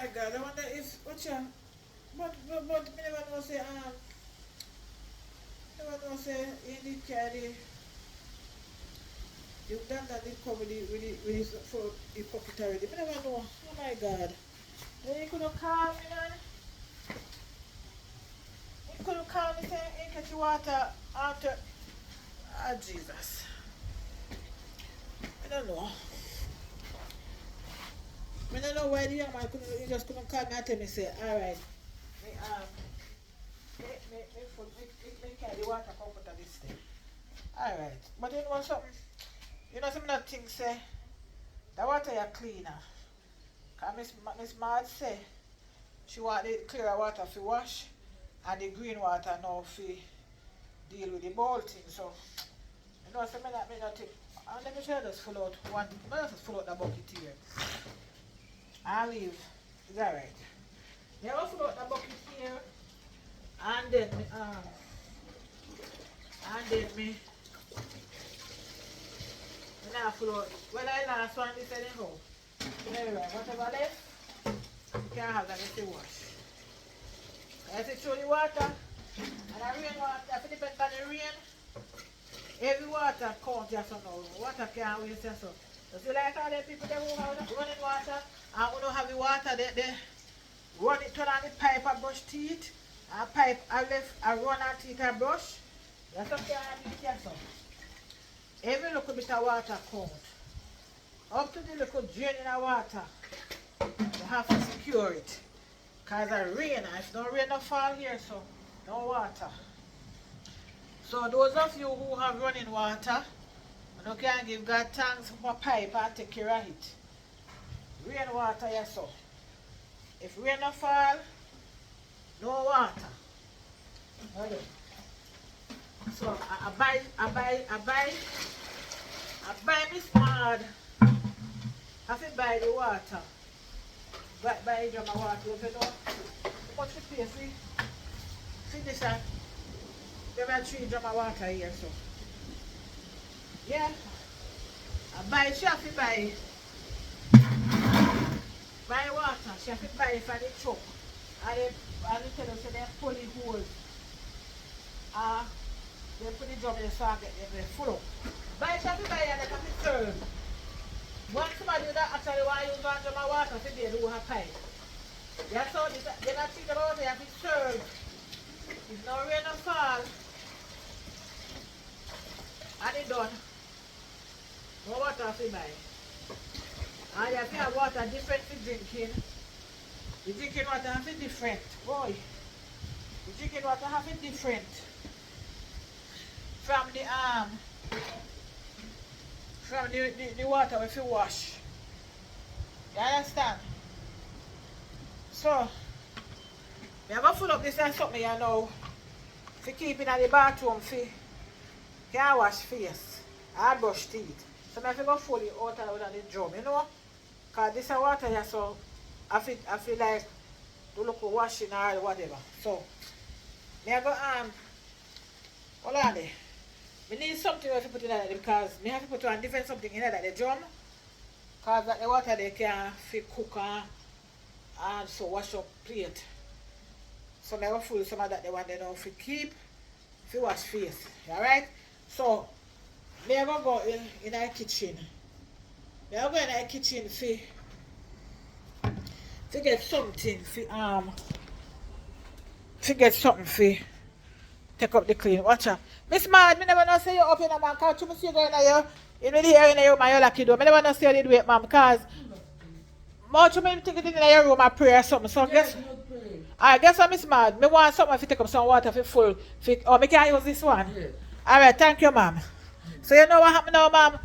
my God, I wonder if what you but me never know say never know say you need carry you've done that did cover with his for the pocket already. Me never know. Oh my God. Then you could have called me man. You could have called me saying you catch water after Jesus. I don't know. I don't know why the young man couldn't you just couldn't call me and tell me say, alright, me me carry the water come out of this thing. Alright. But you know something? You know some of the things say the water is cleaner. Cause Miss Mad say she want the clear water for wash and the green water now for deal with the bowl thing. So you know some of that me not think and let me try just full out one let me just full out the bucket here. I'll leave. Is that right? Me I full out the bucket here and then me now full out. Well I last one this anyhow. Anyway, whatever left, you can't have that if you wash. I say throw the water, and the rain water, if it depends on the rain, every water counts just now. Water can't waste just so. You see like all the people that who have running water, and who don't have the water, they run it, turn on the pipe and brush teeth, and pipe and left and run and teeth and brush. That's what can't do it just so. Every little bit of water counts. Up to the little drain in the water, you have to secure it. Because the rain, if no rain don't fall here, so no water. So those of you who have running water, you can give God thanks for pipe and take care of it. Rain water, yes so. If rain don't fall, no water. Okay. So I buy me smart. I have to buy the water. Buy a drum of water. If you know how much you pay for this one. There are 3 drum of water here. So yeah. She have to buy water. She have to buy it for the truck. And they tell us they pull the holes. They put the drum in the socket and they full up. She have to buy it and they have to serve. Once somebody that actually want to use one drum of water to be able to have pipe. That's how they're not thinking about it, they have to serve. If no rain or fall, and it's done. No water to buy. And you have to have water different for drinking. The drinking water have it different. Boy. The drinking water have it different. From the water if you wash. You understand? So, I'm going to fill up this and something you know for keeping in the bathroom for can wash face and brush teeth. So I'm going to full it out of the drum, you know? Because this water here, so I feel like to look for washing or whatever. So, I'm going to hold on there. We need something to put in there because we have to put on different something in there like the drum. Because the water they can fit cook and so wash up plate. So I will full some of that the one they know if keep if you wash face. Alright? So we are gonna go in our kitchen. We are going in our kitchen to get something for take up the clean. Watch out. Miss Mad, me never know say you up in a man because you see you going in the hair in your room and you lucky door. Me never know say you did wait, ma'am, because much of me think it in your room and pray or something. So guess alright, guess what, Miss Mad? Me want something to take up some water for full. Me can use this one. Yeah. Alright, thank you, ma'am. So you know what happened now, ma'am?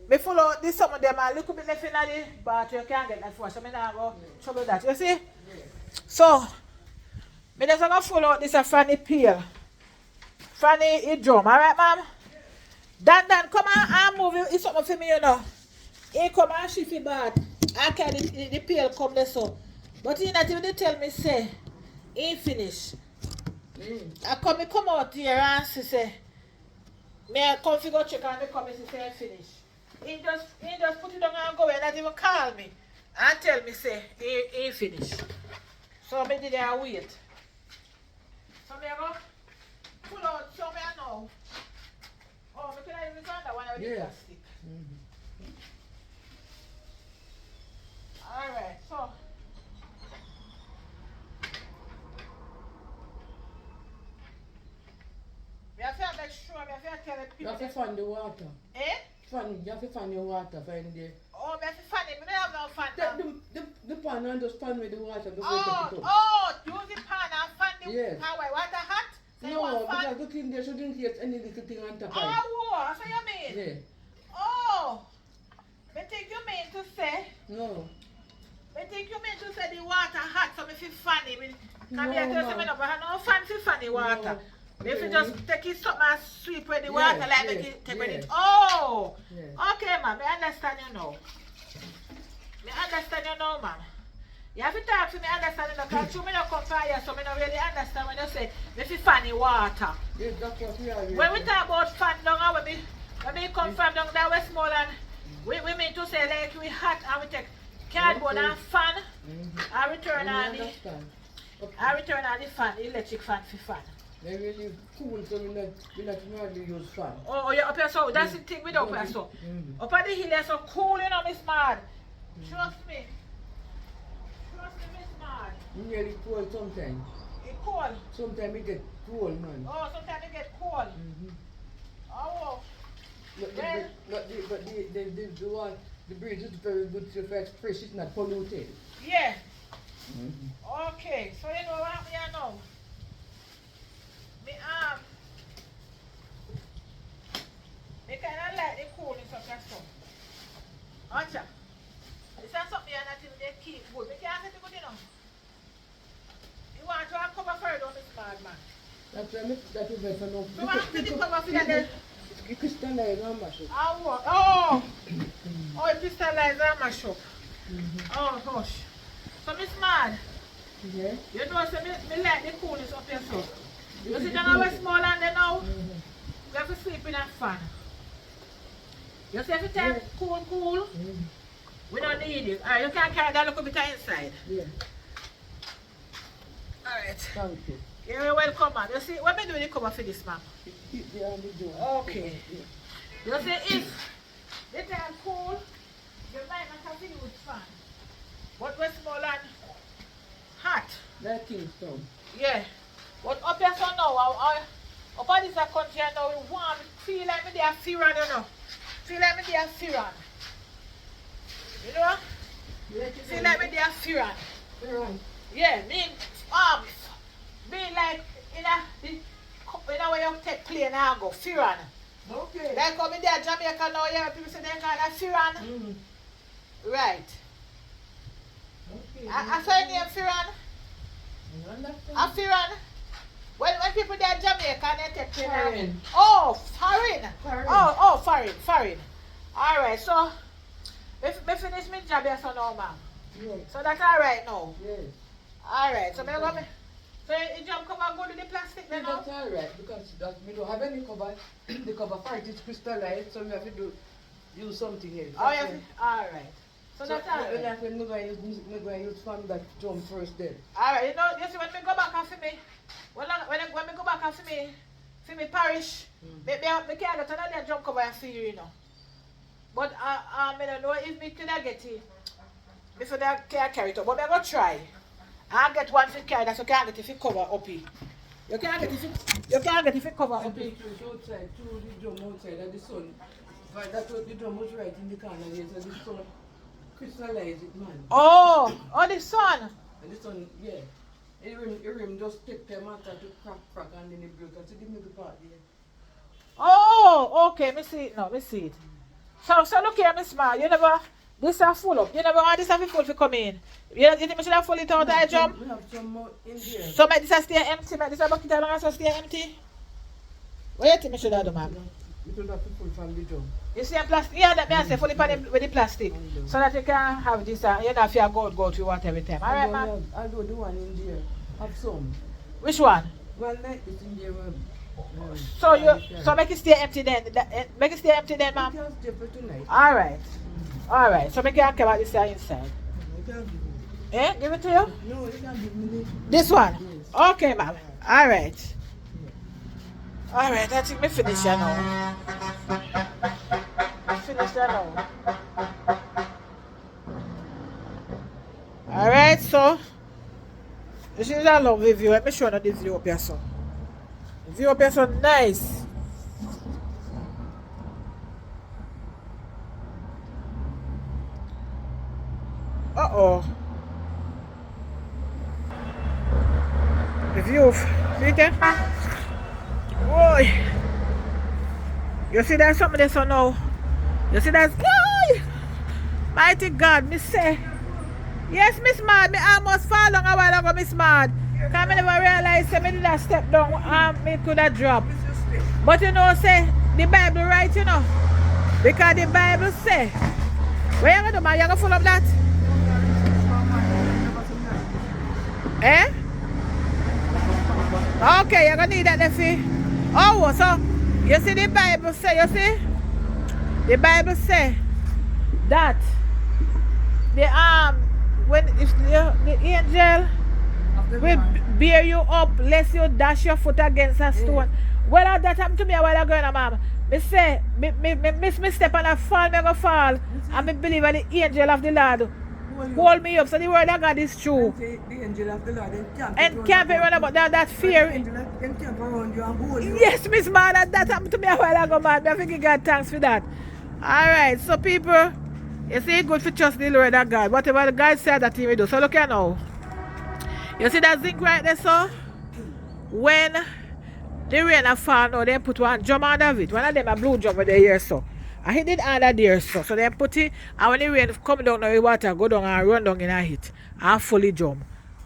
Me full out this some of them and little bit left in the bathroom. You can't get that for so me now go trouble that. You see? Yeah. So me just gonna full out this a Fanny peel. Fanny drum, alright, ma'am? Dan, come on and move it. It's something for me, you know. He come and shift it back. I carry the pail come there so. But he not even tell me, say, he finish. I come out here and say, may I come figure check and they come and say, finish. He just put it down and go and not even call me. and tell me say he finished. So me did I wait. So me go pull out so me I know. Oh, me can I use that one with the plastic. Alright, so we have to make sure we have to tell the people. You have to fan the water. Eh? You have to fan your water find there. Oh, me have to fan it. Me don't have no fan now. The pan and just fan with the water before you Oh, take it out. oh, use the pan and fan the Yes. pan while water hot? So you No, want fan? because look in there shouldn't get any little thing on top of it. Oh, that's what you mean? Yeah. Oh, me think you mean to say, No. me think you mean to say the water hot so me feel funny. No, Come here to say me no, but I no fancy funny water. If you just take it something and sweep with the water like make it take with it. Oh, okay, man. I understand you now. I understand you now, man. You have to talk to me, understand you now, because you don't come from here, so I don't really understand when you say, me feel funny water. Yes, that's what we are. When we talk about fan down here, when we come from down there Westmoreland, we mean to say like we hot and we take cardboard and fan and return on the fan, the electric fan for fan. They really cool, so we not normally use fan. Oh, you're up here so that's the thing with up here so. Up at the hill is so cool, you know, Miss Mad. Trust me. Trust me, Miss Mad. It nearly cold sometimes. It's cold. Sometimes it get cold, man. Oh, sometimes it get cold. Oh. But the bridge is very good so far it's fresh, it's not polluted. Yeah. Okay, so you know what happened here now? Me kind of like the coolness of that stuff. Acha. This is something that they keep good. Me can't set it good enough. You want to cover further on this bad man? That is better enough. You want to the cover for that? It crystallize and mash up. Oh, it crystallize and mash up. Oh, gosh. So, Miss Mad, Yeah? you know, so me like the coolness of your stuff. You see down Westmoreland there now? We have to sleep in a fan. You see every time cool, we don't need it. Alright, you can carry that little bit inside. Yeah. Alright. Thank you. You're welcome, man. You see, what me do the cover for this, man? Keep the hand door. Okay. You see, if the time cool, you might not have to use fan. But Westmoreland, hot. That Kingston. Yeah. But up here so now, up at this country now, we want feel like me they are fearing, you know. Feel like me they are fearing. You know? Feel like me they are fearing. Yeah, me be like in a way you take plane and go fearing. Okay. Like come in there Jamaica now, yeah, people say they call that fearing. Right. Okay. I say name fearing. A fearing. When people there in Jamaica and they take plane. Foreign. Oh, foreign. Foreign. Oh, foreign. Alright, so if me finish my job here so now, ma'am. Yes. So that's alright now. Yes. Alright, so so you jump come and go to the plastic then now? That's alright because we don't have any cover. The cover for it is crystallized, so we have to use something else. Oh, yes. Alright. So that's alright. We're going to use from that jump first then. Alright, you know, you see when we go back after me, when we go back after me parish, me can't get another jump cover and see you know. But I don't know if me could get it before they can carry it up. But I'm going to try. I'll get one for carry that so you can't get if it cover up here. You can't get if it cover up here. Outside, to the drum outside, and the sun. But that's what the drum was right in the corner there, so the sun crystallized it, man. Oh, the sun. And the sun, yeah. The rim just take time after to crack, and then it broke. So give me the part there. Oh, okay, me see it now, me see it. So look here, Miss Ma, you never, this are full up. You never want this have full to come in. You think we should have full it out I jump? We have some more in there. So make this stay empty, make this bucket and stay empty. What you think we should have done, ma'am? We don't have to pull from the drum. You see a plastic? Yeah, that means I say fully with the plastic. So that you can have this, you know, if you go to water every time. Alright, ma'am? I'll do the one in there. Have some. Which one? Well, like this in there. So make it stay empty then. Make it stay empty then, ma'am. We can stay for tonight. Alright. So make it come out this inside. can't give me. Eh? Give it to you? No, you can't give me This one? Yes. Okay, ma'am. Alright. Alright, I think we finish here now. Finish here now. Alright, so this is a lovely view. Let me show you this view up here, so. The view up here so nice. Uh-oh. The view, see there? Boy. You see there's something there so now? You see there's, boy! Mighty God, me say. Yes, Miss Mad, me almost fall down a while ago, Miss Mad. Because I never realized that me did a step down and me could have dropped. But you know, say, the Bible right, you know. Because the Bible say, where you going to do, man? You going to follow up that? Eh? Okay, you're going to need that, Neffy. Oh, so, you see the Bible say, you see? The Bible say that the when if the angel will bear you up lest you dash your foot against a stone. Well, that happened to me a while ago, ma'am. Me say, me step on a fall, me go fall. And me believe in the angel of the Lord hold me up. So the word of God is true. The angel of the Lord And can't be run about that fear. Camp around you and hold you. Yes, Miss Man, that happened to me a while ago, man. I think you got thanks for that. Alright, so people, you see it's good for trust the Lord of God. Whatever the God said that he will do. So look here now. You see that zinc right there, so? When the rain a fall now, they put one drum under it. One of them a blue drum over there, so. I hit it under there, so. So they put it, and when the rain come down now, the water go down and run down in a hit. And fully drum.